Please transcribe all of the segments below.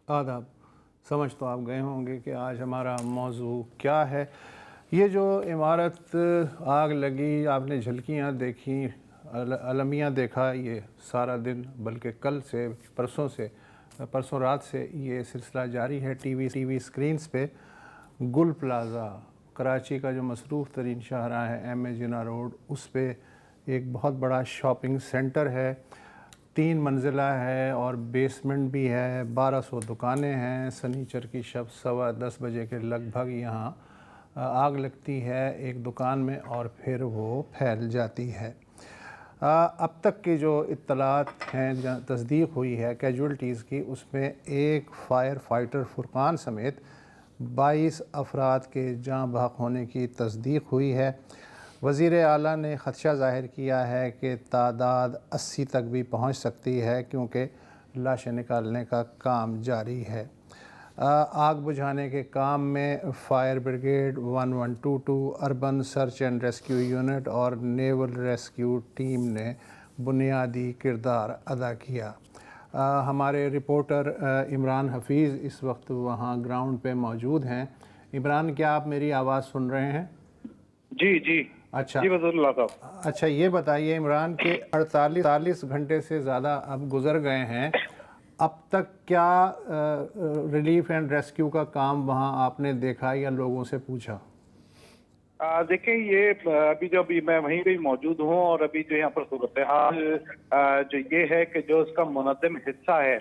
आदाब। समझ तो आप गए होंगे कि आज हमारा मौजू क्या है। ये जो इमारत आग लगी, आपने झलकियाँ देखी, अलमियाँ देखा, ये सारा दिन, बल्कि कल से, परसों रात से ये सिलसिला जारी है। टीवी स्क्रीन्स पे गुल प्लाज़ा, कराची का जो मसरूफ़ तरीन शाहराह है, एम ए जिना रोड, उस पे एक बहुत बड़ा शॉपिंग सेंटर है, 3 मंजिला है और बेसमेंट भी है, 1200 दुकानें हैं। सनीचर की शब 10:15 बजे के लगभग यहाँ आग लगती है एक दुकान में और फिर वो फैल जाती है। अब तक की जो इत्तलात हैं, तस्दीक हुई है कैजुअल्टीज़ की, उसमें एक फायर फाइटर फुरकान समेत 22 अफराद के जाँ बहक होने की तस्दीक हुई है। वज़ीर आला ने ख़दशा ज़ाहिर किया है कि तादाद 80 तक भी पहुँच सकती है, क्योंकि लाशें निकालने का काम जारी है। आग बुझाने के काम में fire brigade 1122, urban search and rescue unit और नेवल रेस्क्यू टीम ने बुनियादी किरदार अदा किया। हमारे रिपोर्टर इमरान हफीज़ इस वक्त वहाँ ग्राउंड पे मौजूद हैं। इमरान, क्या आप मेरी आवाज़ सुन रहे हैं? जी जी। अच्छा जी वज़ीरुल्लाह साहब। अच्छा, ये बताइए इमरान कि 48 घंटे से ज़्यादा अब गुज़र गए हैं, अब तक क्या रिलीफ एंड रेस्क्यू का काम वहाँ आपने देखा या लोगों से पूछा? देखिए, ये अभी मैं वहीं पे मौजूद हूँ और अभी जो यहाँ पर सूरत हाल जो ये है कि जो उसका मुनज़्ज़म हिस्सा है,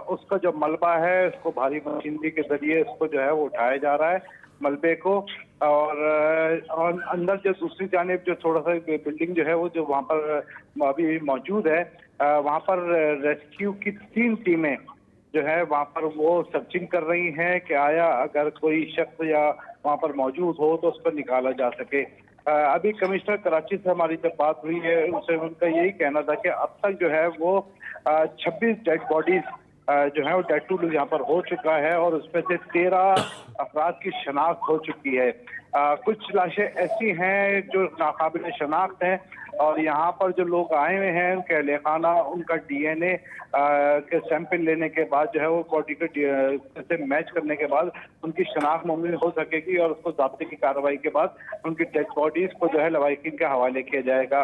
उसका जो मलबा है उसको भारी मशीनरी के जरिए उसको जो है वो उठाया जा रहा है, मलबे को। और अंदर जो दूसरी जानिब जो थोड़ा सा बिल्डिंग जो है वो जो वहाँ पर अभी मौजूद है, वहाँ पर रेस्क्यू की 3 टीमें जो है वहाँ पर वो सर्चिंग कर रही हैं कि आया अगर कोई शख्स या वहाँ पर मौजूद हो तो उसको निकाला जा सके। अभी कमिश्नर कराची से हमारी जब बात हुई है, उनसे उनका यही कहना था कि अब तक जो है वो 26 डेड बॉडीज जो है वो डेड टूल यहाँ पर हो चुका है और उसमें से 13 अफराद की शनाख्त हो चुकी है। कुछ लाशें ऐसी हैं जो नाकाबिल शनाख्त हैं और यहाँ पर जो लोग आए हुए हैं उनके अहले खाना, उनका डीएनए के सैंपल लेने के बाद जो है वो बॉडी के से मैच करने के बाद उनकी शनाख्त मुमकिन हो सकेगी और उसको ज़ब्ते की कार्रवाई के बाद उनकी डेड बॉडीज को जो है लवाहिकीन के हवाले किया जाएगा।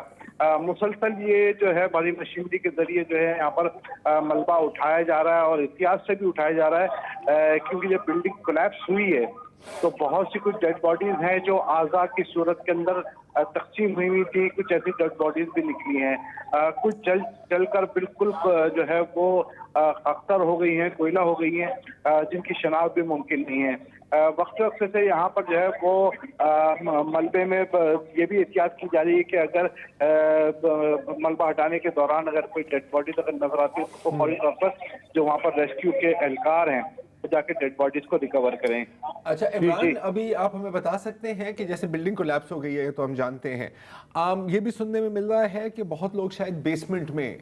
मुसलसल ये जो है बड़ी मशीनरी के जरिए जो है यहाँ पर मलबा उठाया जा रहा है और एहतियात से भी उठाया जा रहा है, क्योंकि जब बिल्डिंग कोलैप्स हुई है तो बहुत सी कुछ डेड बॉडीज हैं जो आज़ा की सूरत के अंदर तकसीम हुई थी, कुछ ऐसी डेड बॉडीज भी निकली हैं, कुछ जल कर बिल्कुल जो है वो अख्तर हो गई हैं, कोयला हो गई हैं, जिनकी शनाख्त भी मुमकिन नहीं है। वक्त से यहाँ पर जो है वो मलबे में ये भी एहतियात की जा रही है कि अगर मलबा हटाने के दौरान अगर कोई डेड बॉडी अगर नजर आती है तो फौरी तौर पर जो वहाँ पर रेस्क्यू के एहलकार हैं तो जाके डेड बॉडीज को रिकवर करें। अच्छा इमरान, अभी आप हमें बता सकते हैं कि जैसे बिल्डिंग कोलैप्स हो गई है तो हम जानते हैं, ये भी सुनने में मिल रहा है कि बहुत लोग शायद बेसमेंट में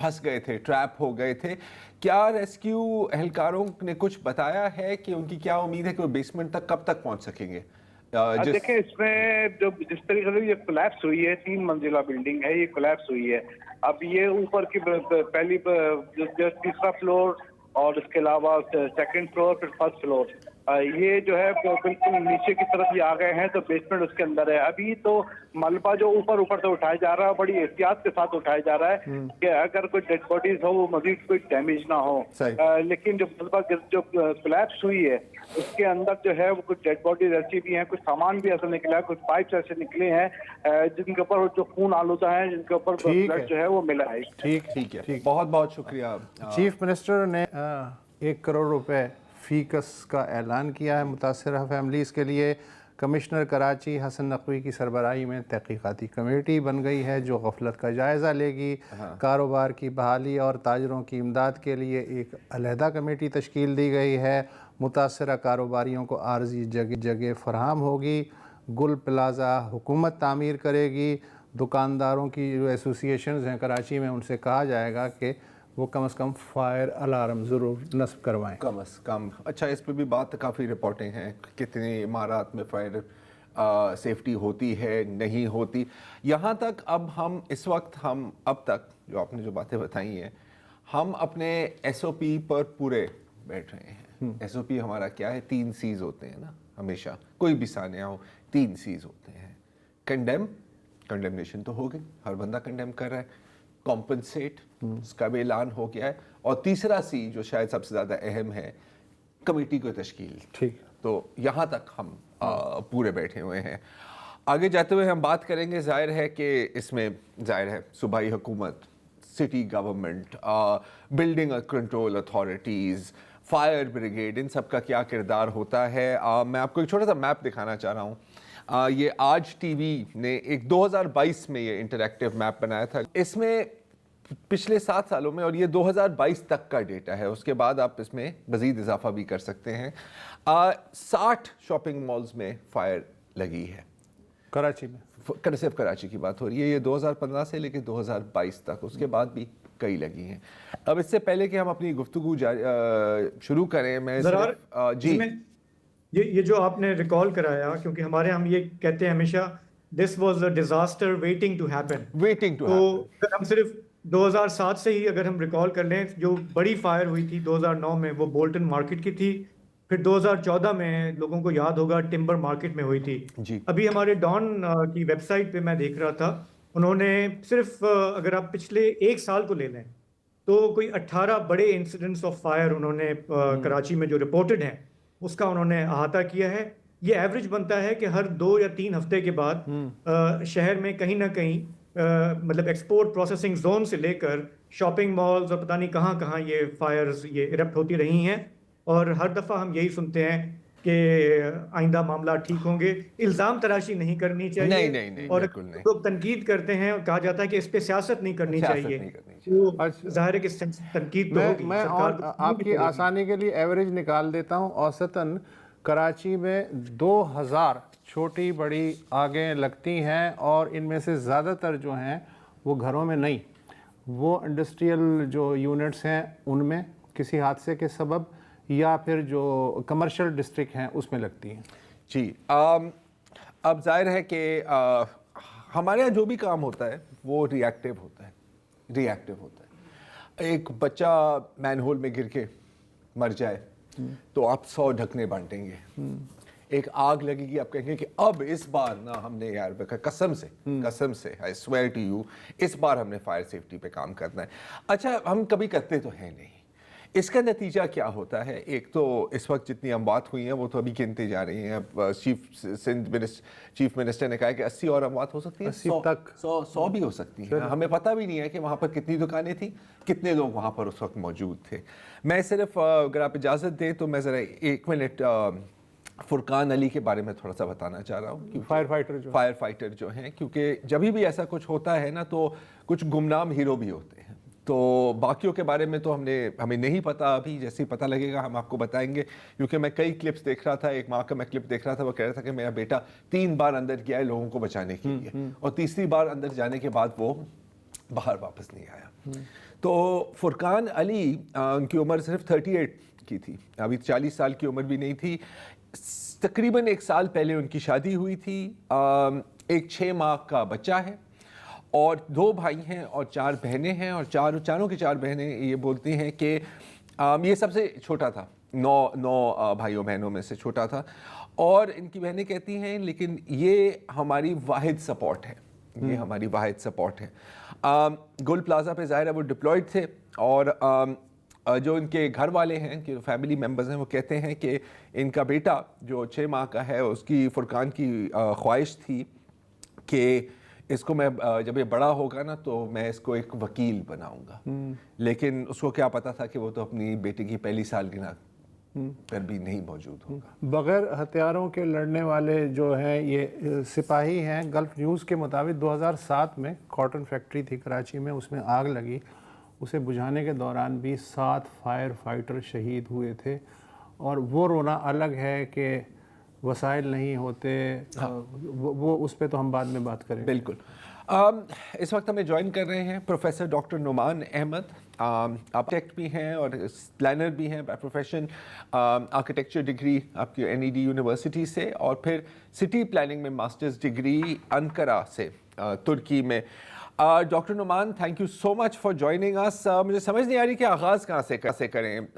फंस गए थे, ट्रैप हो गए थे। क्या रेस्क्यू एहलकारों ने कुछ बताया है कि उनकी क्या उम्मीद है कि वो बेसमेंट तक कब तक पहुंच सकेंगे? देखिए, इसमें जो जिस तरीके से ये कोलैप्स हुई है, 3 मंजिला बिल्डिंग है, ये कोलैप्स हुई है। अब ये ऊपर की पहली जो तीसरा फ्लोर और इसके अलावा सेकंड फ्लोर फिर फर्स्ट फ्लोर, ये जो है बिल्कुल नीचे की तरफ ये आ गए हैं तो बेसमेंट उसके अंदर है। अभी तो मलबा जो ऊपर से उठाया जा रहा है, बड़ी एहतियात के साथ उठाया जा रहा है कि अगर कोई डेड बॉडीज हो वो मजीद कोई डैमेज ना हो। लेकिन जो मलबा जो कोलैप्स हुई है उसके अंदर जो है वो कुछ डेड बॉडीज ऐसी भी हैं, कुछ सामान भी ऐसा निकला है, कुछ पाइप्स ऐसे निकले हैं जिनके ऊपर जो खून आलूदा है, जिनके ऊपर ब्लड जो है वो मिला है। ठीक है, बहुत बहुत शुक्रिया। चीफ मिनिस्टर ने 1 करोड़ रुपए फीकस का ऐलान किया है मुतासरा फैमिलीज़ के लिए। कमिश्नर कराची हसन नकवी की सरबराही में तहकीकाती कमेटी बन गई है जो गफलत का जायज़ा लेगी। कारोबार की बहाली और ताजरों की इमदाद के लिए एक अलहदा कमेटी तश्कील दी गई है। मुतासरा कारोबारियों को आर्जी जगह फराहम होगी। गुल प्लाज़ा हुकूमत तामीर करेगी। दुकानदारों की जो एसोसिएशंस हैं कराची में, उनसे कहा जाएगा कि वो कम से कम फायर अलार्म ज़रूर नस्ब करवाएं, कम से कम। अच्छा, इस पर भी बात काफ़ी रिपोर्टें हैं, कितनी इमारत में फायर सेफ्टी होती है नहीं होती। यहाँ तक अब हम इस वक्त अब तक जो आपने जो बातें बताई हैं, हम अपने SOP पर पूरे बैठ रहे हैं। SOP हमारा क्या है, 3 C's होते हैं ना, हमेशा कोई भी सानिया हो 3 C's होते हैं। कंडेम, कंडेमनेशन तो हो गई, हर बंदा कंडेम कर रहा है। कॉम्पनसेट, उसका भी ऐलान हो गया है। और तीसरा C जो शायद सबसे ज़्यादा अहम है, कमेटी को तश्कील। ठीक। तो यहाँ तक हम पूरे बैठे हुए हैं। आगे जाते हुए हम बात करेंगे, जाहिर है कि इसमें जाहिर है सूबाई हुकूमत, city government, building control authorities, fire brigade, इन सब का क्या किरदार होता है। मैं आपको एक छोटा सा मैप दिखाना चाह रहा हूँ। ये आज टीवी ने एक 2022 में ये इंटरैक्टिव मैप बनाया था। इसमें पिछले 7 सालों में, और ये 2022 तक का डेटा है, उसके बाद आप इसमें मज़ीद इजाफा भी कर सकते हैं, 60 शॉपिंग मॉल्स में फायर लगी है कराची में। सिर्फ कराची की बात हो रही है। ये 2015 से लेकर 2022 तक, उसके बाद भी कई लगी हैं। अब इससे पहले कि हम अपनी गुफ्तगू शुरू करें, मैं जी ये जो आपने रिकॉल कराया, क्योंकि हमारे हम ये कहते हैं हमेशा, this was a disaster waiting to happen. तो अगर हम सिर्फ 2007 से ही अगर हम रिकॉल कर लें, जो बड़ी फायर हुई थी 2009 में, वो बोल्टन मार्केट की थी। फिर 2014 में लोगों को याद होगा टिम्बर मार्केट में हुई थी जी। अभी हमारे डॉन की वेबसाइट पे मैं देख रहा था, उन्होंने सिर्फ अगर आप पिछले 1 साल को ले लें तो कोई 18 बड़े इंसिडेंट्स ऑफ फायर उन्होंने कराची में जो रिपोर्टेड हैं उसका उन्होंने अहाता किया है। ये एवरेज बनता है कि हर 2 या 3 हफ्ते के बाद शहर में कहीं ना कहीं मतलब एक्सपोर्ट प्रोसेसिंग जोन से लेकर शॉपिंग मॉल्स और पता नहीं कहाँ कहाँ ये फायर्स ये इरप्ट होती रही हैं। और हर दफ़ा हम यही सुनते हैं कि आइंदा मामला ठीक होंगे। इल्ज़ाम तराशी नहीं करनी चाहिए। नहीं, और बिल्कुल नहीं। लोग तनकीद करते हैं और कहा जाता है कि इस पे सियासत नहीं करनी चाहिए। तो ज़ाहिर है कि तनकीद तो होगी। मैं और आपकी आसानी के लिए एवरेज निकाल देता हूँ। औसतन कराची में 2000 छोटी बड़ी आगें लगती हैं, और इनमें से ज़्यादातर जो हैं वो घरों में नहीं, वो इंडस्ट्रियल जो यूनिट्स हैं उनमें किसी हादसे के सबब, या फिर जो कमर्शियल डिस्ट्रिक्ट हैं उसमें लगती हैं। जी। अब जाहिर है कि हमारे यहाँ जो भी काम होता है वो रिएक्टिव होता है। एक बच्चा मैनहोल में गिर के मर जाए तो आप 100 ढकने बांटेंगे। एक आग लगेगी, आप कहेंगे कि अब इस बार ना हमने यार कसम से आई स्वेयर टू यू, इस बार हमने फायर सेफ्टी पे काम करना है। अच्छा, हम कभी करते तो हैं नहीं। इसका नतीजा क्या होता है? एक तो इस वक्त जितनी अमवात हुई हैं वो तो अभी गिनते जा रही हैं। चीफ मिनिस्टर ने कहा कि 80 और अमवात हो सकती है, 80 तक 100 भी हो सकती है। हमें पता भी नहीं है कि वहाँ पर कितनी दुकानें थी, कितने लोग वहाँ पर उस वक्त मौजूद थे। मैं सिर्फ अगर आप इजाज़त दें तो मैं ज़रा 1 मिनट फुरकान अली के बारे में थोड़ा सा बताना चाह रहा हूँ। फायर फाइटर जो हैं, क्योंकि जब भी ऐसा कुछ होता है ना तो कुछ गुमनाम हीरो भी होते हैं। तो बाकियों के बारे में तो हमें नहीं पता। अभी जैसे ही पता लगेगा हम आपको बताएंगे, क्योंकि मैं कई क्लिप्स देख रहा था। एक माँ का मैं क्लिप देख रहा था, वो कह रहा था कि मेरा बेटा 3 बार अंदर गया है लोगों को बचाने के लिए, और तीसरी बार अंदर जाने के बाद वो बाहर वापस नहीं आया। तो फुरकान अली उनकी उम्र सिर्फ 38 की थी, अभी 40 साल की उम्र भी नहीं थी। तकरीबन 1 साल पहले उनकी शादी हुई थी। एक 6 माह का बच्चा है, और 2 भाई हैं और 4 बहनें हैं, और चारों की 4 बहनें ये बोलती हैं कि ये सबसे छोटा था, 9 भाइयों बहनों में से छोटा था। और इनकी बहनें कहती हैं लेकिन ये हमारी वाहिद सपोर्ट है, ये हमारी वाहिद सपोर्ट है। गुल प्लाजा पे ज़ाहिर है वो डिप्लॉयड थे, और जो इनके घर वाले हैं, कि फैमिली मेम्बर्स हैं, वो कहते हैं कि इनका बेटा जो 6 माह का है, उसकी फुरकान की ख्वाहिश थी कि इसको मैं जब ये बड़ा होगा ना तो मैं इसको एक वकील बनाऊंगा। लेकिन उसको क्या पता था कि वो तो अपनी बेटे की पहली सालगिरह पर भी नहीं मौजूद होगा। बगैर हथियारों के लड़ने वाले जो हैं ये सिपाही हैं। गल्फ न्यूज़ के मुताबिक 2007 में कॉटन फैक्ट्री थी कराची में, उसमें आग लगी। उसे बुझाने के दौरान भी 7 फायर फाइटर शहीद हुए थे। और वो रोना अलग है कि वसाइल नहीं होते। हाँ। वो उस पे तो हम बाद में बात करेंगे। बिल्कुल। इस वक्त हमें ज्वाइन कर रहे हैं professor doctor Numan Ahmed. Architect भी हैं और प्लानर भी हैं बाय प्रोफेशन। आर्किटेक्चर डिग्री आपकी NED यूनिवर्सिटी से, और फिर सिटी प्लानिंग में मास्टर्स डिग्री अंकारा से तुर्की में। Doctor Numan, thank you so much for joining us. मुझे समझ नहीं आ रही कि आगाज़ कहाँ से कैसे करें।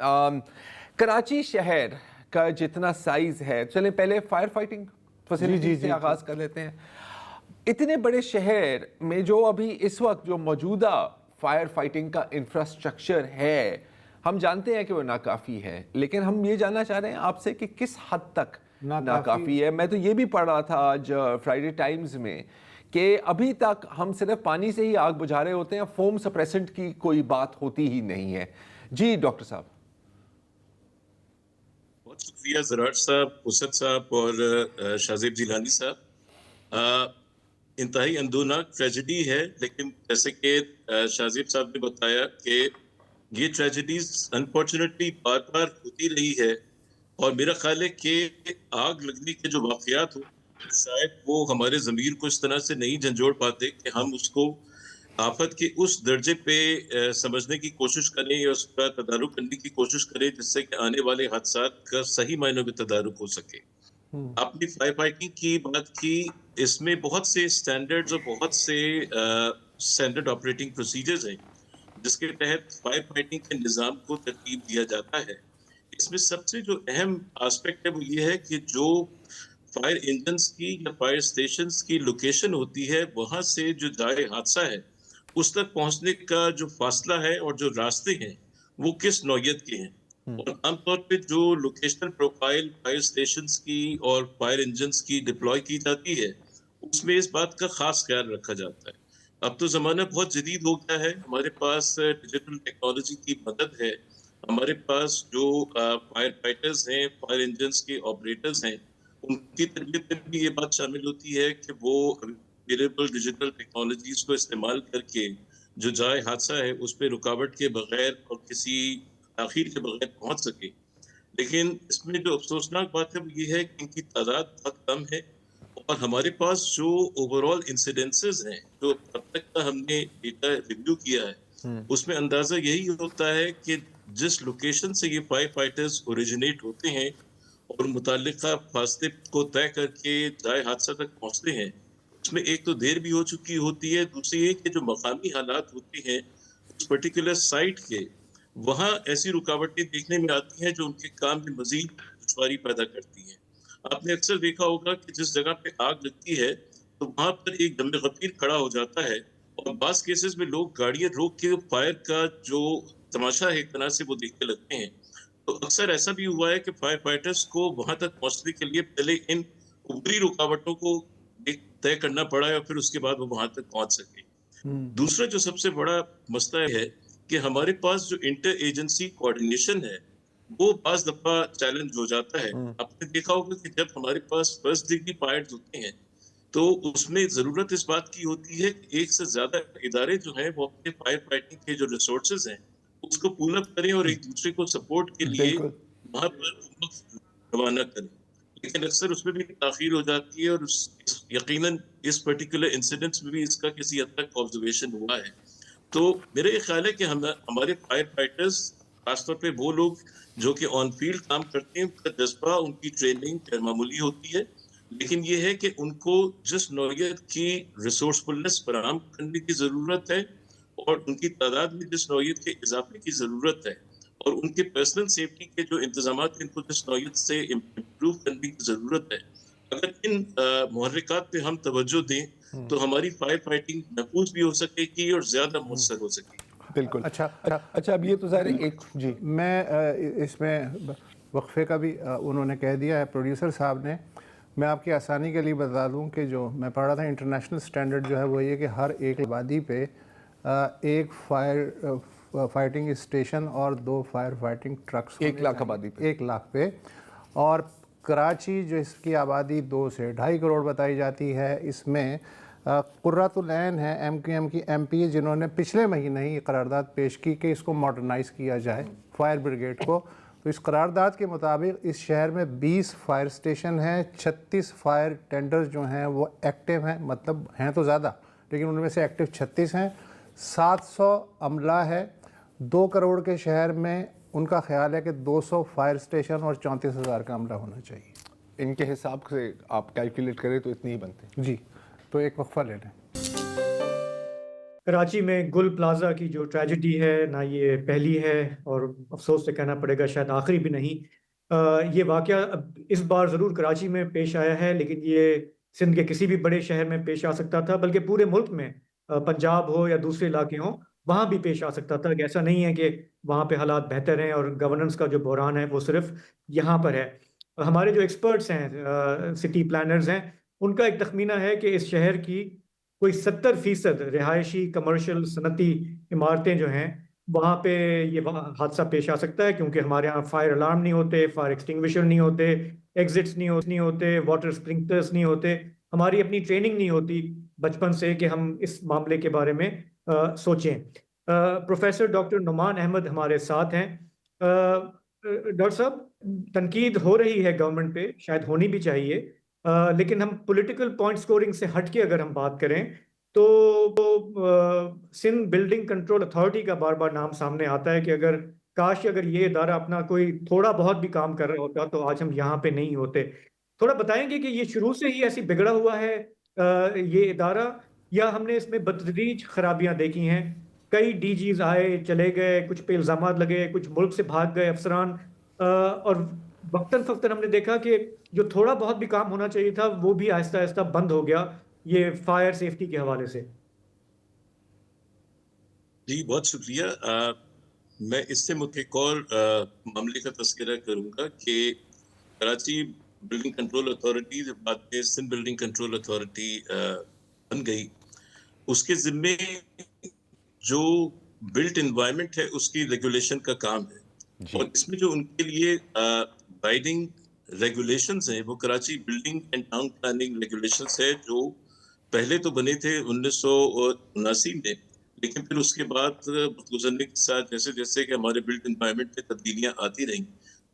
कराची शहर का जितना साइज़ है, चलें पहले फायर फाइटिंग फैसिलिटी से आगाज़ कर लेते हैं। इतने बड़े शहर में जो अभी इस वक्त जो मौजूदा फायर फाइटिंग का इंफ्रास्ट्रक्चर है, हम जानते हैं कि वो नाकाफ़ी है, लेकिन हम ये जानना चाह रहे हैं आपसे कि किस हद तक नाकाफ़ी है। मैं तो ये भी पढ़ रहा था आज फ्राइडे टाइम्स में कि अभी तक हम सिर्फ पानी से ही आग बुझा रहे होते हैं, फोम सप्रेसेंट की कोई बात होती ही नहीं है। जी डॉक्टर साहब। बहुत शुक्रिया ज़रार साहब, उसद साहब और शाज़ेब जिलानी साहब। इंतहाई अंदोनाक ट्रेजेडी है, लेकिन जैसे कि शाज़ेब साहब ने बताया कि ये ट्रेजेडीज अनफॉर्चुनेटली बार बार होती रही है, और मेरा ख्याल है कि आग लगने के जो वाक़यात हो, शायद वो हमारे ज़मीर को इस तरह से नहीं झंझोड़ पाते कि हम उसको आफत के उस दर्जे पे समझने की कोशिश करें या उसका तदारुक करने की कोशिश करें जिससे कि आने वाले हादसात का सही मायनों में तदारुक हो सके। आपने फायर फाइटिंग की बात की, इसमें बहुत से स्टैंडर्ड्स और बहुत से स्टैंडर्ड ऑपरेटिंग प्रोसीजर्स हैं जिसके तहत फायर फाइटिंग के निज़ाम को तरतीब दिया जाता है। इसमें सबसे जो अहम एस्पेक्ट है वो ये है कि जो फायर इंजन्स की या फायर स्टेशंस की लोकेशन होती है, वहां से जो जाए हादसा है उस तक पहुंचने का जो फासला है और जो रास्ते हैं वो किस नौयत के हैं। और आमतौर पे जो लोकेशनल प्रोफाइल फायर स्टेशंस की और फायर इंजन्स की डिप्लॉय की जाती है, उसमें इस बात का खास ख्याल रखा जाता है। अब तो ज़माना बहुत जदीद हो गया है, हमारे पास डिजिटल टेक्नोलॉजी की मदद है, हमारे पास जो फायर फाइटर्स हैं, फायर इंजन्स के ऑपरेटर्स हैं, उनकी तरबियत में भी ये बात शामिल होती है कि वो अवेलेबल डिजिटल टेक्नोलॉजीज को इस्तेमाल करके जो जाए हादसा है उस पर रुकावट के बगैर और किसी आखिर के बगैर पहुंच सके। लेकिन इसमें जो अफसोसनाक बात है वो ये है कि इनकी तादाद बहुत कम है, और हमारे पास जो ओवरऑल इंसिडेंसेस हैं, जो अब तक का हमने डेटा रिव्यू किया है, उसमें अंदाजा यही होता है कि जिस लोकेशन से ये फायर फाइटर्स ओरिजिनेट होते हैं और मुताल्लिका फासले को तय करके जाए हादसा तक पहुंचते हैं, उसमें एक तो देर भी हो चुकी होती है, दूसरी ये कि जो मकामी हालात होते हैं उस पर्टिकुलर साइट के, वहाँ ऐसी रुकावटें देखने में आती हैं जो उनके काम में मजीद दुश्वारी पैदा करती हैं। आपने अक्सर देखा होगा कि जिस जगह पे आग लगती है तो वहाँ पर एक दम गफीर खड़ा हो जाता है, और बास केसेस में लोग गाड़ियाँ रोक के फायर का जो तमाशा है एक तरह से वो देखने लगते हैं। तो अक्सर ऐसा भी हुआ है कि फायर फाइटर्स को वहां तक पहुंचने के लिए पहले इन ऊपरी रुकावटों को तय करना पड़ा है और फिर उसके बाद वो वहां तक पहुंच सके। दूसरा जो सबसे बड़ा मसला है कि हमारे पास जो इंटर एजेंसी कोऑर्डिनेशन है वो बाज दफा चैलेंज हो जाता है। आपने देखा होगा कि जब हमारे पास फर्स्ट डिग्री फायर्स होते हैं तो उसमें जरूरत इस बात की होती है कि एक से ज्यादा इदारे जो हैं वो अपने फायर फाइटिंग के जो रिसोर्सेज हैं उसको पूल अप करें और एक दूसरे को सपोर्ट के लिए वहां पर रवाना करें। लेकिन अक्सर उसमें भी ताखीर हो जाती है, और यकीनन इस पर्टिकुलर इंसिडेंट्स में भी इसका किसी हद तक ऑब्जर्वेशन हुआ है। तो मेरा ये ख्याल है कि हमारे फायर फाइटर्स, खासतौर पे वो लोग जो कि ऑन फील्ड काम करते हैं, उनका जज्बा, उनकी ट्रेनिंग गैर मामूली होती है, लेकिन ये है कि उनको जिस नौयत की रिसोर्सफुलनेस फराहम करने की ज़रूरत है और उनकी तादाद में जिस नौयत के इजाफे की ज़रूरत है और उनके पर्सनल सेफ्टी के जो इंतजामात इनको जिस नौयत से इम्प्रूव करने की ज़रूरत है, अगर इन मुहर्रिकात पे हम तवज्जो दें तो हमारी फायर फाइटिंग महफूज भी हो सकेगी और ज़्यादा मुअस्सर हो सकेगी। बिल्कुल। अच्छा अब ये तो ज़ाहिर एक जी मैं इसमें वक्फे का भी उन्होंने कह दिया है प्रोड्यूसर साहब ने। मैं आपकी आसानी के लिए बता दूं कि जो मैं पढ़ रहा था इंटरनेशनल स्टैंडर्ड जो है वो ये कि हर एक आबादी पे एक फाइटिंग स्टेशन और 2 फायर फाइटिंग ट्रक्स 1 लाख आबादी पे 1 लाख पे। और कराची जो इसकी आबादी 2 से 2.5 करोड़ बताई जाती है, इसमें कुर्रतुल ऐन है MQM की MP जिन्होंने पिछले महीने ही करारदाद पेश की कि इसको मॉडर्नाइज़ किया जाए फायर ब्रिगेड को। तो इस करारदाद के मुताबिक इस शहर में 20 फायर स्टेशन हैं, 36 फायर टेंडर्स जो हैं वो एक्टिव हैं, मतलब हैं तो ज़्यादा लेकिन उनमें से एक्टिव 36 हैं। 700 अमला है। 2 करोड़ के शहर में उनका ख्याल है कि 200 फायर स्टेशन और 34,000 का अमला होना चाहिए। इनके हिसाब से आप कैलकुलेट करें तो इतनी ही बनते हैं। जी, तो एक वक्फा ले लें। कराची में गुल प्लाजा की जो ट्रेजेडी है ना, ये पहली है और अफसोस से कहना पड़ेगा शायद आखिरी भी नहीं। ये वाक़या अब इस बार ज़रूर कराची में पेश आया है, लेकिन ये सिंध के किसी भी बड़े शहर में पेश आ सकता था, बल्कि पूरे मुल्क में, पंजाब हो या दूसरे इलाके हों, वहाँ भी पेश आ सकता था। कि ऐसा नहीं है कि वहाँ पे हालात बेहतर हैं और गवर्नेंस का जो बहरान है वो सिर्फ यहाँ पर है। हमारे जो एक्सपर्ट्स हैं, सिटी प्लानर्स हैं, उनका एक तखमीना है कि इस शहर की कोई 70% रिहायशी, कमर्शियल, सनती इमारतें जो हैं, वहाँ पे ये हादसा पेश आ सकता है, क्योंकि हमारे यहाँ फायर अलार्म नहीं होते, फायर एक्सटिंग्विशर नहीं होते, एग्जिट्स नहीं होते, वाटर स्प्रिंकलर्स नहीं होते। हमारी अपनी ट्रेनिंग नहीं होती बचपन से कि हम इस मामले के बारे में सोचें। प्रोफेसर डॉक्टर नुमान अहमद हमारे साथ हैं। डॉक्टर साहब, तनकीद हो रही है गवर्नमेंट पे, शायद होनी भी चाहिए, लेकिन हम पॉलिटिकल पॉइंट स्कोरिंग से हट के अगर हम बात करें तो सिंध बिल्डिंग कंट्रोल अथॉरिटी का बार बार नाम सामने आता है कि अगर ये इदारा अपना कोई थोड़ा बहुत भी काम कर रहा होता तो आज हम यहाँ पे नहीं होते। थोड़ा बताएंगे कि ये शुरू से ही ऐसी बिगड़ा हुआ है ये इदारा, या हमने इसमें बतदरीज खराबियां देखी हैं? कई डीजीज आए चले गए, कुछ पे इल्जाम लगे, कुछ मुल्क से भाग गए अफसरान, और वक्तन फक्तन हमने देखा कि जो थोड़ा बहुत भी काम होना चाहिए था वो भी आहिस्ता आहिस्ता बंद हो गया, ये फायर सेफ्टी के हवाले से। जी बहुत शुक्रिया। मैं इससे मुझे एक और मामले का तस्करा करूंगा कि कराची बिल्डिंग कंट्रोल अथॉरिटी जब बाद में सिंध बिल्डिंग कंट्रोल अथॉरिटी बन गई, उसके जिम्मे जो बिल्ट एनवायरनमेंट है उसकी रेगुलेशन का काम है, और इसमें जो उनके लिए गाइडिंग रेगुलेशंस हैं वो Karachi building and town planning regulations है, जो पहले तो बने थे 1979 में, लेकिन फिर उसके बाद गुजरने के साथ जैसे जैसे कि हमारे बिल्ट एनवायरनमेंट में तब्दीलियां आती रहीं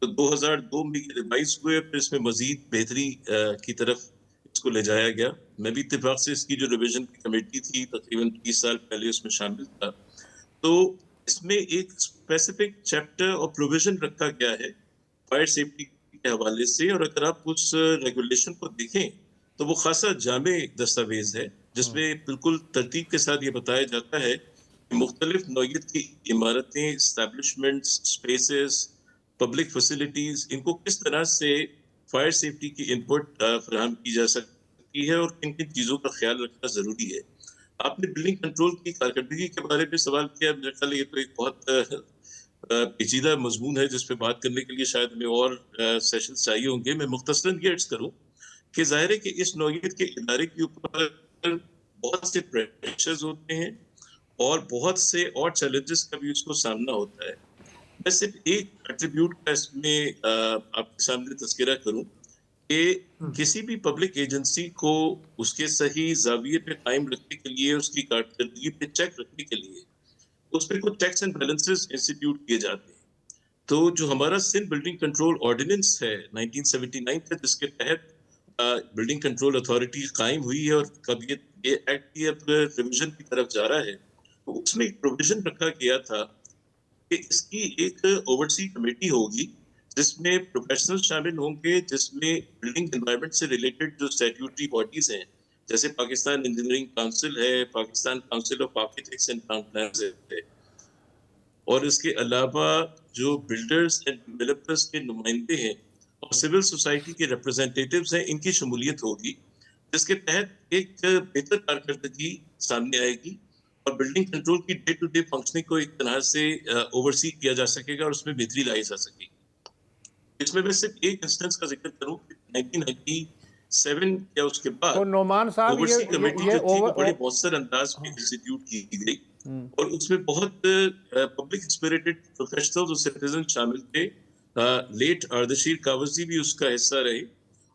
तो 2002 में रिवाइज हुए, फिर इसमें मजीद बेहतरी की तरफ इसको ले जाया गया। मैं भी इत्तेफाक से इसकी जो रिवीजन की कमेटी थी तकरीबन 30 साल पहले उसमें शामिल था। तो इसमें एक स्पेसिफिक चैप्टर और प्रोविजन रखा गया है फायर सेफ्टी के हवाले से, और अगर आप उस रेगुलेशन को देखें तो वो खासा जामे दस्तावेज है, जिसमें बिल्कुल तरतीब के साथ ये बताया जाता है कि मुख्तलिफ नौइयत की इमारतें, इस्टेब्लिशमेंट्स, स्पेसेस, पब्लिक फैसिलिटीज, इनको किस तरह से फायर सेफ्टी की इनपुट फराहम की जा सकती है और किन किन चीज़ों का ख्याल रखना ज़रूरी है। आपने बिल्डिंग कंट्रोल की कारकर्दगी के बारे में सवाल किया। मेरे ख्याल ये तो एक बहुत पेचीदा मजमून है जिस पे बात करने के लिए शायद हमें और सेशंस चाहिए होंगे। मैं मुख्तसरन ये अर्ज करूँ कि जाहिर है कि इस नौइयत के इदारे के ऊपर बहुत से प्रेशर्स होते हैं और बहुत से और चैलेंजेस का भी उसको सामना होता है। मैं सिर्फ एक एट्रीब्यूट का इसमें आपके सामने तस्करा करूं कि किसी भी पब्लिक एजेंसी को उसके सही जाविये पे कायम रखने के लिए, उसकी कारकर्दगी पे चेक रखने के लिए उस पर कुछ चेक्स एंड बैलेंसेस इंस्टीट्यूट किए जाते हैं। तो जो हमारा सिंध बिल्डिंग कंट्रोल ऑर्डिनेंस है 1979 का, जिसके तहत बिल्डिंग कंट्रोल अथॉरिटी कायम हुई है और कब ये एक्ट की अब रिविजन की तरफ जा रहा है, तो उसमें एक प्रोविजन रखा गया था कि इसकी एक ओवरसी कमेटी होगी जिसमें प्रोफेशनल शामिल होंगे, जिसमें बिल्डिंग एनवायरनमेंट से रिलेटेड जो स्टैट्यूटरी बॉडीज हैं, जैसे पाकिस्तान इंजीनियरिंग काउंसिल है, Pakistan council of architects and town planners है, और इसके अलावा जो बिल्डर्स एंड डेवलपर्स के नुमाइंदे हैं और सिविल सोसाइटी के रिप्रेजेंटेटिव्स हैं, इनकी शमूलियत होगी, जिसके तहत एक बेहतर कारकर्दगी सामने आएगी और बिल्डिंग कंट्रोल की डे टू डे फंक्शनिंग को एक तरह से ओवरसी किया जा सकेगा और उसमें बेहतरी लाई जा सकेगी। इसमें मैं सिर्फ एक इंस्टेंस का जिक्र करूं कि 1997 या उसके बाद तो नोमान साहब ओवरसी कमेटी जो थी वो बड़े मौसर अंदाज में इंस्टीट्यूट की गई और उसमें बहुत पब्लिक स्पिरिटेड प्रोफेशनल्स और सिटीजन शामिल थे। लेट अर्दशीर कावजी भी उसका हिस्सा रहे,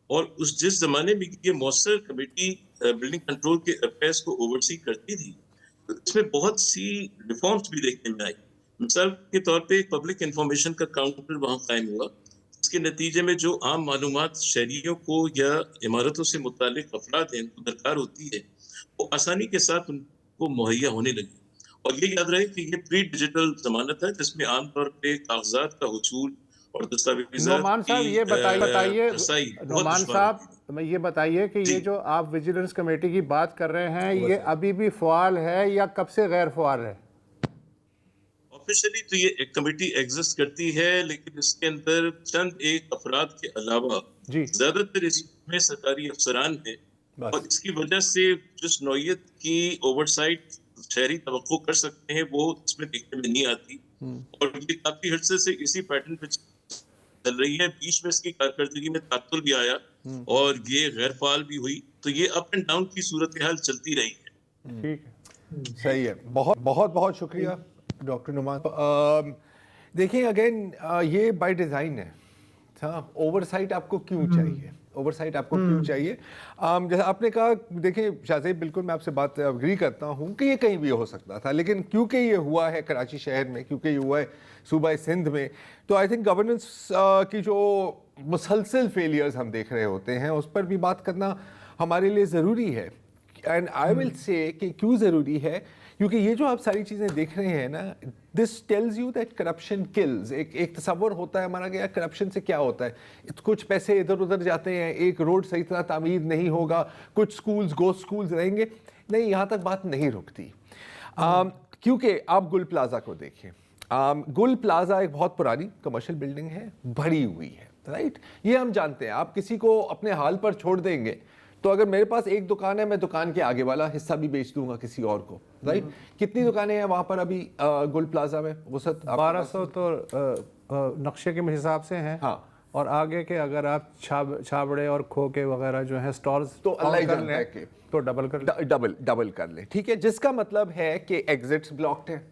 और उस जिस जमाने में ये मौसर कमेटी बिल्डिंग कंट्रोल के अफेयर्स को ओवरसी करती थी, इसमें बहुत सी रिफॉर्म्स भी देखने में आई। मिसाल के तौर पे एक पब्लिक इंफॉर्मेशन का काउंटर वहाँ कायम हुआ, इसके नतीजे में जो आम मालूमात शहरियों को या इमारतों से मुतालिक अफराद हैं उनको दरकार होती है, वो आसानी के साथ उनको मुहैया होने लगी। और ये याद रहे कि ये प्री डिजिटल जमानत है जिसमें आमतौर पे कागजात का हुसूल और दस्तावेज़ात नोमान साहब की ये बताइए रसाई बहुत नोमान दुश्वार साहब होती मैं ये बताइए कि जी। ये जो आप विजिलेंस कमेटी की बात कर रहे हैं ये अभी भी फ़आल है या कब से गैर फ़आल है? ऑफिशियली तो ये एक कमेटी एग्जिस्ट करती है, लेकिन इसके अंदर चंद एक अफराद के अलावा जी। ज्यादातर इसमें सरकारी अफसरान हैं, बस। और इसकी वजह से जिस नौयत की ओवरसाइट शहरी तवक्को कर सकते हैं वो इसमें देखने में नहीं आती, और ये काफी हर्से से इसी पैटर्न पे चल रही है। बीच में इसकी कारकर्दगी में तातुल भी आया और ये गैर फाल भी हुई, तो ये अप एंड डाउन की सूरत हाल चलती रही है। ठीक है। सही है, बहुत बहुत बहुत शुक्रिया डॉक्टर नुमान। देखिए अगेन ये बाय डिज़ाइन है। हाँ, ओवरसाइट आपको क्यों चाहिए? ओवरसाइट आपको क्यों चाहिए? जैसे आपने कहा, देखिए शाहज़ेब, बिल्कुल मैं आपसे बात अग्री करता हूँ कि ये कहीं भी हो सकता था, लेकिन क्योंकि ये हुआ है कराची शहर में, क्योंकि ये हुआ है सूबा सिंध में, तो आई थिंक गवर्नेंस की जो मुसलसल फेलियर्स हम देख रहे होते हैं उस पर भी बात करना हमारे लिए ज़रूरी है। एंड आई विल से कि क्यों ज़रूरी है, क्योंकि ये जो आप सारी चीज़ें देख रहे हैं ना, this tells you that corruption kills. एक तसव्वुर होता है हमारा कि यार करप्शन से क्या होता है, कुछ पैसे इधर उधर जाते हैं, एक रोड सही तरह तामीर नहीं होगा, कुछ स्कूल्स गोस्ट स्कूल्स रहेंगे, नहीं, यहाँ तक बात नहीं रुकती। क्योंकि आप गुल प्लाजा को देखिए, गुल प्लाजा एक बहुत पुरानी कमर्शियल बिल्डिंग है, भरी हुई है, राइट? ये हम जानते हैं। आप किसी को अपने हाल पर छोड़ देंगे तो अगर मेरे पास एक दुकान है, मैं दुकान के आगे वाला हिस्सा भी बेच दूंगा किसी और को, राइट? कितनी दुकानें हैं वहां पर अभी गुल प्लाजा में? वसत 1200 तो नक्शे के हिसाब से हैं। हाँ। और आगे के अगर आप छाबड़े और खोके वगैरह जो हैं स्टॉल्स तो अल्लाह ही कर जानता है लें कि तो डबल कर लें। डबल कर ले, ठीक है। जिसका मतलब है कि एग्जिट्स ब्लॉक्ड हैं,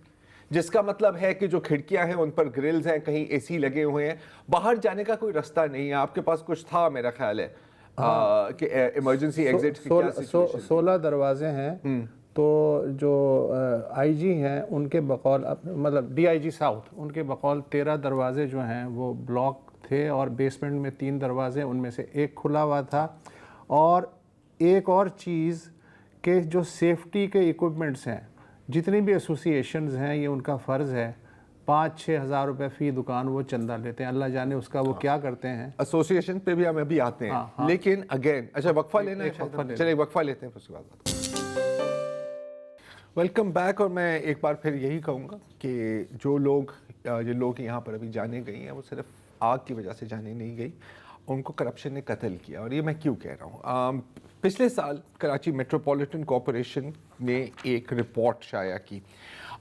जिसका मतलब है कि जो खिड़कियां हैं उन पर ग्रिल्स हैं, कहीं एसी लगे हुए हैं, बाहर जाने का कोई रास्ता नहीं है। आपके पास कुछ था मेरा ख्याल है कि इमरजेंसी एग्जिट की क्या सिचुएशन थी? 16 दरवाजे हैं। तो जो आईजी हैं उनके बकौल, मतलब डीआईजी साउथ, उनके बकौल 13 दरवाजे जो हैं वो ब्लॉक थे, और बेसमेंट में 3 दरवाजे, उनमें से एक खुला हुआ था। और एक और चीज़ के जो सेफ्टी के इक्विपमेंट्स हैं, जितनी भी एसोसिएशंस हैं, ये उनका फ़र्ज़ है, 5-6 हज़ार रुपये फ़ी दुकान वो चंदा लेते हैं। अल्लाह जाने उसका वो क्या करते हैं। एसोसिएशन पे भी हम अभी आते हैं। हाँ। लेकिन अगेन, अच्छा वक्फा लेना है, वक्फा ले चलिए वक्फा लेते हैं, उसके बाद वेलकम बैक। और मैं एक बार फिर यही कहूँगा कि जो लोग यहाँ पर अभी जाने गई हैं वो सिर्फ आग की वजह से जाने नहीं गई, उनको करप्शन ने कत्ल किया। और ये मैं क्यों कह रहा हूँ, पिछले साल कराची मेट्रोपॉलिटन कॉरपोरेशन ने एक रिपोर्ट शाया की।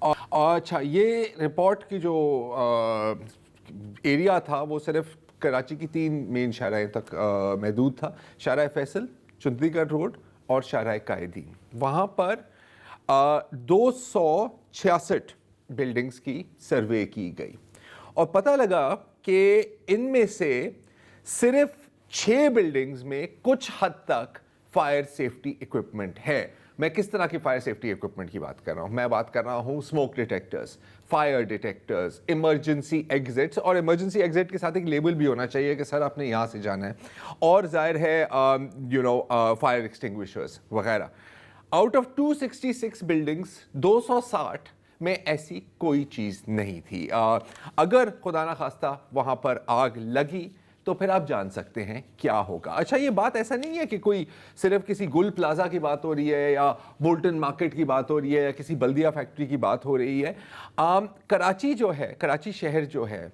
अच्छा, ये रिपोर्ट की जो एरिया था वो सिर्फ कराची की 3 मेन शाहराएँ तक महदूद था, शाहराए फैसल, चुंदरीगढ़ रोड और शाहराए कायदीन। वहाँ पर 266 बिल्डिंग्स की सर्वे की गई और पता लगा कि इनमें से सिर्फ 6 बिल्डिंग्स में कुछ हद तक फायर सेफ्टी इक्विपमेंट है। मैं किस तरह की फायर सेफ्टी इक्विपमेंट की बात कर रहा हूँ? मैं बात कर रहा हूँ smoke detectors, fire detectors, emergency exits, और इमरजेंसी एग्जिट के साथ एक लेबल भी होना चाहिए कि सर आपने यहाँ से जाना है, और जाहिर है फायर एक्सटिंग्विशर्स वगैरह। आउट ऑफ 266 बिल्डिंग्स 260 में ऐसी कोई चीज़ नहीं थी। अगर खुदा ना खास्ता वहाँ पर आग लगी तो फिर आप जान सकते हैं क्या होगा। अच्छा, ये बात ऐसा नहीं है कि कोई सिर्फ किसी गुल प्लाजा की बात हो रही है या बोल्टन मार्केट की बात हो रही है या किसी बल्दिया फैक्ट्री की बात हो रही है। कराची जो है, कराची शहर जो है,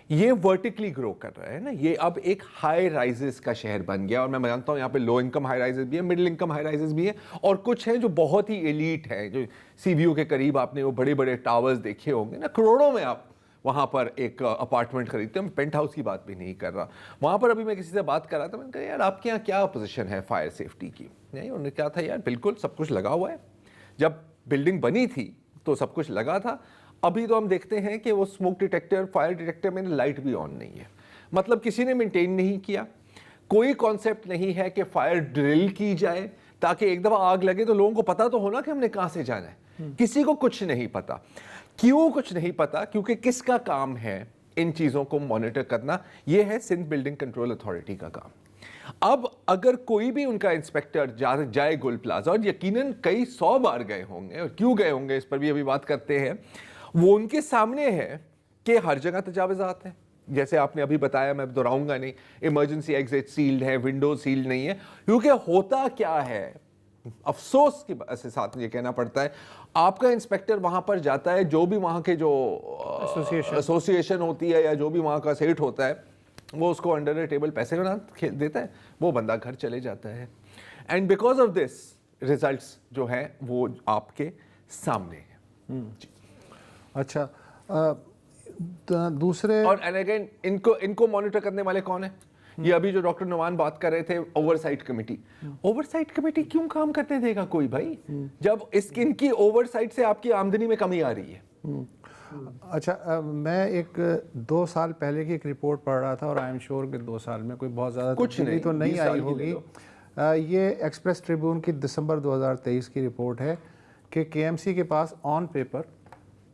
ये वर्टिकली ग्रो कर रहा है ना, ये अब एक हाई राइजेस का शहर बन गया। और मैं जानता हूँ यहाँ पे लो इनकम हाई राइजेस भी है, मिडिल इनकम हाई राइजेस भी है, और कुछ हैं जो बहुत ही एलीट हैं, जो सीवीयू के करीब आपने वो बड़े बड़े टावर्स देखे होंगे ना, करोड़ों में आप वहाँ पर एक अपार्टमेंट खरीदते हैं। मैं पेंट हाउस की बात भी नहीं कर रहा। वहाँ पर अभी मैं किसी से बात कर रहा था, मैंने कहा यार आपके यहाँ क्या पोजीशन है फायर सेफ्टी की? नहीं, उन्होंने कहा था यार बिल्कुल सब कुछ लगा हुआ है, जब बिल्डिंग बनी थी तो सब कुछ लगा था। अभी तो हम देखते हैं कि वो स्मोक डिटेक्टर, फायर डिटेक्टर में लाइट भी ऑन नहीं है, मतलब किसी ने मेंटेन नहीं किया। कोई कॉन्सेप्ट नहीं है कि फायर ड्रिल की जाए ताकि एक दफ़ा आग लगे तो लोगों को पता तो होना कि हमने कहाँ से जाना है। किसी को कुछ नहीं पता। क्यों कुछ नहीं पता? क्योंकि किसका काम है इन चीज़ों को मॉनिटर करना? ये है सिंध बिल्डिंग कंट्रोल अथॉरिटी का काम। अब अगर कोई भी उनका इंस्पेक्टर जाए गुल प्लाजा, और यकीनन कई 100 बार गए होंगे, और क्यों गए होंगे इस पर भी अभी बात करते हैं, वो उनके सामने है कि हर जगह तजावुज़ात हैं, जैसे आपने अभी बताया, मैं दोहराऊंगा नहीं, इमरजेंसी एग्जिट सील्ड है, विंडो सील्ड नहीं है, क्योंकि होता क्या है, अफसोस की बात से साथ ये कहना पड़ता है, आपका इंस्पेक्टर वहां पर जाता है, जो भी वहां के जो एसोसिएशन होती है या जो भी वहां का सेठ होता है, वो उसको अंडर द टेबल पैसे बना देता है, वो बंदा घर चले जाता है। And because of this results जो हैं वो आपके सामने हैं। अच्छा, दूसरे और एंड अगेन इनको मॉनिटर करने वाले कौन है? ये अभी जो डॉक्टर नुमान बात कर रहे थे, ओवरसाइट कमेटी। ओवरसाइट कमेटी क्यों काम करने देगा कोई भाई, जब इनकी ओवरसाइट से आपकी आमदनी में कमी आ रही है? अच्छा, मैं एक 2 साल पहले की एक रिपोर्ट पढ़ रहा था और आई एम श्योर कि 2 साल में कोई बहुत ज़्यादा कुछ तब्दीली तो 20 नहीं साल आई की ले होगी। ये एक्सप्रेस ट्रिब्यून की दिसंबर 2023 की रिपोर्ट है कि केएमसी के pass on paper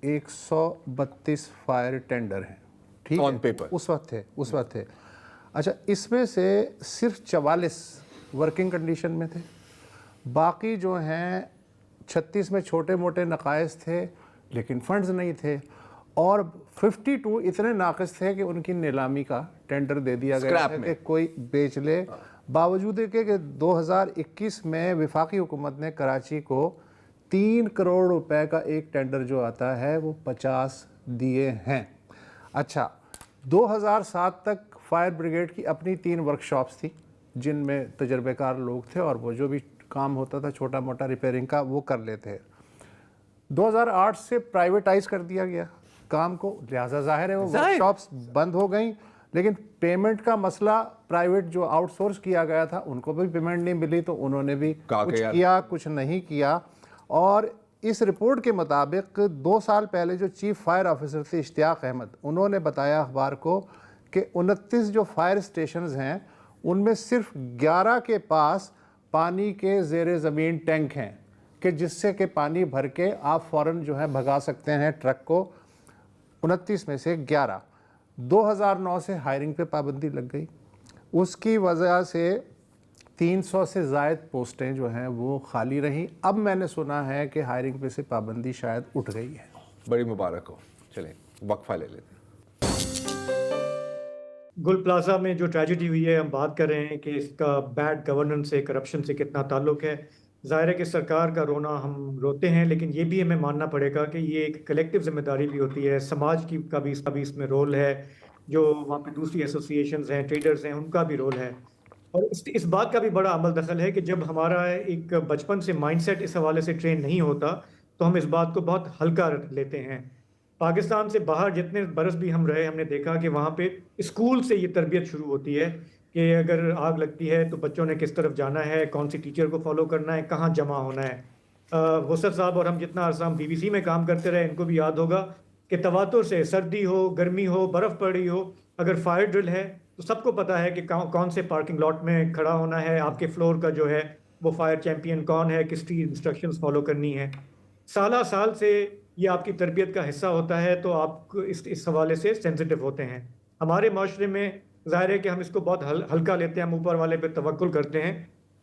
132 fire tender हैं, ठीक On है? paper। उस वक्त थे। अच्छा, इसमें से सिर्फ 44 वर्किंग कंडीशन में थे, बाकी जो हैं 36 में छोटे मोटे नकाइस थे लेकिन फंड्स नहीं थे, और 52 इतने नाक़िस थे कि उनकी नीलामी का टेंडर दे दिया गया था कि कोई बेच ले। बावजूद कि 2021 में वफाकी हुकूमत ने कराची को 3 करोड़ रुपए का एक टेंडर जो आता है वो 50 दिए हैं। अच्छा, 2007 तक फायर ब्रिगेड की अपनी 3 वर्कशॉप्स थी जिनमें तजर्बेकार लोग थे और वो जो भी काम होता था छोटा मोटा रिपेयरिंग का वो कर लेते हैं। 2008 से प्राइवेटाइज कर दिया गया काम को, लिहाजा जाहिर है वो वर्कशॉप्स बंद हो गई, लेकिन पेमेंट का मसला, प्राइवेट जो आउटसोर्स किया गया था उनको भी पेमेंट नहीं मिली तो उन्होंने भी कुछ किया कुछ नहीं किया। और इस रिपोर्ट के मुताबिक 2 साल पहले जो चीफ फायर ऑफिसर थे इश्तियाक अहमद, उन्होंने बताया अखबार को कि 29 जो फायर स्टेशंस हैं उनमें सिर्फ 11 के पास पानी के ज़ेरे ज़मीन टैंक हैं कि जिससे कि पानी भर के आप फ़ौरन जो है भगा सकते हैं ट्रक को। 29 में से 11। 2009 से हायरिंग पे पाबंदी लग गई, उसकी वजह से 300 से ज़ायद पोस्टें जो हैं वो खाली रहीं। अब मैंने सुना है कि हायरिंग पे से पाबंदी शायद उठ गई है। बड़ी मुबारक हो। चलें वक्फा ले लेते हैं। गुल प्लाजा में जो ट्रेजेडी हुई है, हम बात कर रहे हैं कि इसका बैड गवर्नेंस से, करप्शन से कितना ताल्लुक है। ज़ाहिर है कि सरकार का रोना हम रोते हैं, लेकिन ये भी हमें मानना पड़ेगा कि ये एक कलेक्टिव जिम्मेदारी भी होती है, समाज की का भी इसमें रोल है, जो वहाँ पे दूसरी एसोसिएशंस हैं, ट्रेडर्स हैं, उनका भी रोल है। और इस बात का भी बड़ा अमल दखल है कि जब हमारा एक बचपन से माइंडसेट इस हवाले से ट्रेन नहीं होता तो हम इस बात को बहुत हल्का लेते हैं। पाकिस्तान से बाहर जितने बरस भी हम रहे, हमने देखा कि वहाँ पे स्कूल से ये तरबियत शुरू होती है कि अगर आग लगती है तो बच्चों ने किस तरफ जाना है, कौन सी टीचर को फॉलो करना है, कहाँ जमा होना है। वसत साहब और हम जितना अर्सा हम BBC में काम करते रहे, इनको भी याद होगा कि तवातुर से, सर्दी हो, गर्मी हो, बर्फ़ पड़ी हो, अगर फायर ड्रिल है तो सबको पता है कि कौन से पार्किंग लॉट में खड़ा होना है, आपके फ्लोर का जो है वो फायर चैम्पियन कौन है, किसकी इंस्ट्रक्शंस फॉलो करनी है। साल से ये आपकी तरबियत का हिस्सा होता है, तो आप इस हवाले से सेंसिटिव होते हैं। हमारे माशरे में ज़ाहिर है कि हम इसको बहुत हल्का लेते हैं, हम ऊपर वाले पे तवक्कुल करते हैं।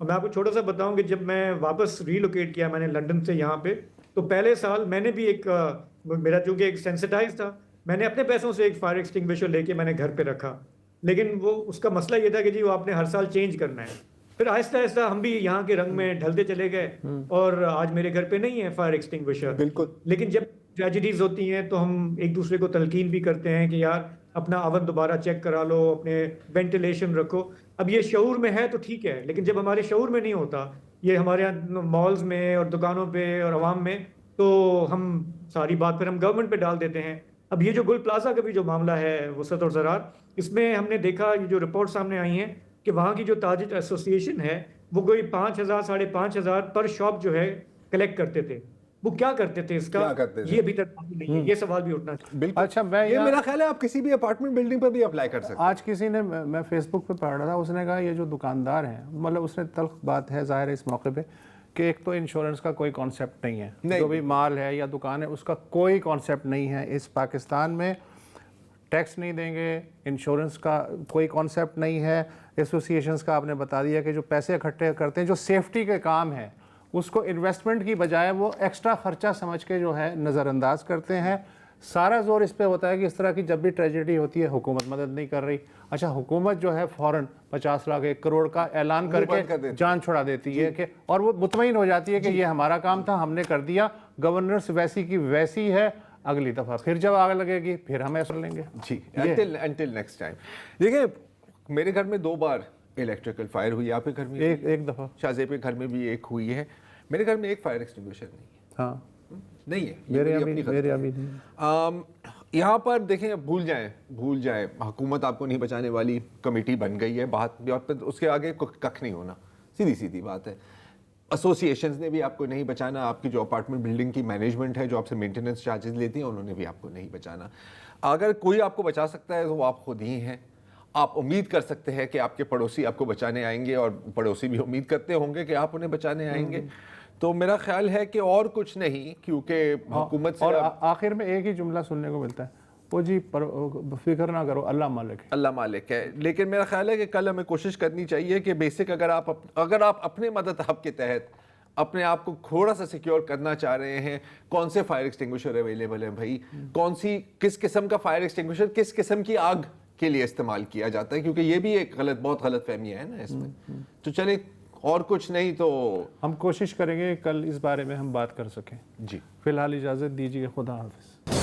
और मैं आपको छोटा सा बताऊं कि जब मैं वापस रीलोकेट किया मैंने लंदन से यहाँ पे, तो पहले साल मैंने भी मेरा चूँकि एक सेंसिटाइज था, मैंने अपने पैसों से एक फायर एक्सटिंग्विशर लेके मैंने घर पे रखा, लेकिन वो उसका मसला ये था कि जी वो आपने हर साल चेंज करना है। फिर आहिस्ता आहिस्ता हम भी यहाँ के रंग में ढलते चले गए और आज मेरे घर पे नहीं है फायर एक्सटिंग्विशर। बिल्कुल। लेकिन जब ट्रेजेडीज होती हैं तो हम एक दूसरे को तलकीन भी करते हैं कि यार अपना ओवन दोबारा चेक करा लो, अपने वेंटिलेशन रखो। अब ये शऊर में है तो ठीक है, लेकिन जब हमारे शऊर में नहीं होता, ये हमारे यहाँ मॉल्स में और दुकानों पे और आवाम में, तो हम सारी बात फिर हम गवर्नमेंट पे डाल देते हैं। अब ये जो गुल प्लाजा का भी जो मामला है वसत और ज़रार, इसमें हमने देखा ये जो रिपोर्ट सामने आई हैं कि वहाँ की जो ताजिर एसोसिएशन है वो कोई 5,000 5,500 पर शॉप जो है कलेक्ट करते थे। वो क्या करते थे इसका, ये अभी तक नहीं है, ये सवाल भी उठना चाहिए। बिल्कुल। अच्छा, मैं ये मेरा ख्याल है आप किसी भी अपार्टमेंट बिल्डिंग पर भी अप्लाई कर सकते हैं। आज किसी ने, मैं फेसबुक पे पढ़ रहा था, उसने कहा ये जो दुकानदार हैं, मतलब उसने तल्ख बात है ज़ाहिर है इस मौके पे कि एक तो इंश्योरेंस का कोई कॉन्सेप्ट नहीं है, जो भी माल है या दुकान है उसका कोई कॉन्सेप्ट नहीं है। इस पाकिस्तान में टैक्स नहीं देंगे, इंश्योरेंस का कोई कॉन्सेप्ट नहीं है। एसोसिएशंस का आपने बता दिया कि जो पैसे इकट्ठे करते हैं, जो सेफ्टी के काम है, उसको इन्वेस्टमेंट की बजाय वो एक्स्ट्रा ख़र्चा समझ के जो है नज़रअंदाज करते हैं। सारा जोर इस पे होता है कि इस तरह की जब भी ट्रेजेडी होती है हुकूमत मदद नहीं कर रही। अच्छा, हुकूमत जो है फ़ौरन 50 लाख 1 करोड़ का ऐलान बंद कर करके देती जान छुड़ा देती है कि, और वो मुतमईन हो जाती है कि ये हमारा काम था, हमने कर दिया, गवर्नेंस वैसी की वैसी है, अगली दफ़ा फिर जब आग लगेगी फिर हम ऐसा लेंगे। जी, until next time। देखिए, मेरे घर में 2 बार इलेक्ट्रिकल फायर हुई, आपके घर में एक दफ़ा। शाहजेब के घर में भी एक हुई है, मेरे घर में एक फायर एक्सटिंग्विशर नहीं है। हाँ, नहीं है, ये मेरे मेरी अभी अपनी मेरे गलती अभी है। नहीं। यहाँ पर देखें, भूल जाएं, हुकूमत आपको नहीं बचाने वाली, कमेटी बन गई है, बात उसके आगे कख नहीं होना, सीधी बात है। एसोसिएशंस ने भी आपको नहीं बचाना, आपकी जो अपार्टमेंट बिल्डिंग की मैनेजमेंट है जो आपसे मेंटेनेंस चार्जेस लेती है, उन्होंने भी आपको नहीं बचाना। अगर कोई आपको बचा सकता है तो वो आप खुद ही हैं। आप उम्मीद कर सकते हैं कि आपके पड़ोसी आपको बचाने आएंगे, और पड़ोसी भी उम्मीद करते होंगे कि आप उन्हें बचाने आएंगे। तो मेरा ख्याल है कि और कुछ नहीं, क्योंकि हुकूमत से और आखिर में एक ही जुमला सुनने को मिलता है, वो जी फिक्र ना करो, अल्लाह मालिक है। अल्लाह मालिक है। लेकिन मेरा ख्याल है कि कल हमें कोशिश करनी चाहिए कि बेसिक अगर आप अपने मदद आपके तहत अपने आप को थोड़ा सा सिक्योर करना चाह रहे हैं, कौन से फायर एक्सटिंग्विशर अवेलेबल हैं भाई, किस किस्म का फायर एक्सटिंग्विशर किस किस्म की आग के लिए इस्तेमाल किया जाता है, क्योंकि ये भी एक बहुत गलत फहमी है ना इसमें। तो चले, और कुछ नहीं तो हम कोशिश करेंगे कल इस बारे में हम बात कर सकें। जी, फिलहाल इजाज़त दीजिए, खुदा हाफिज़।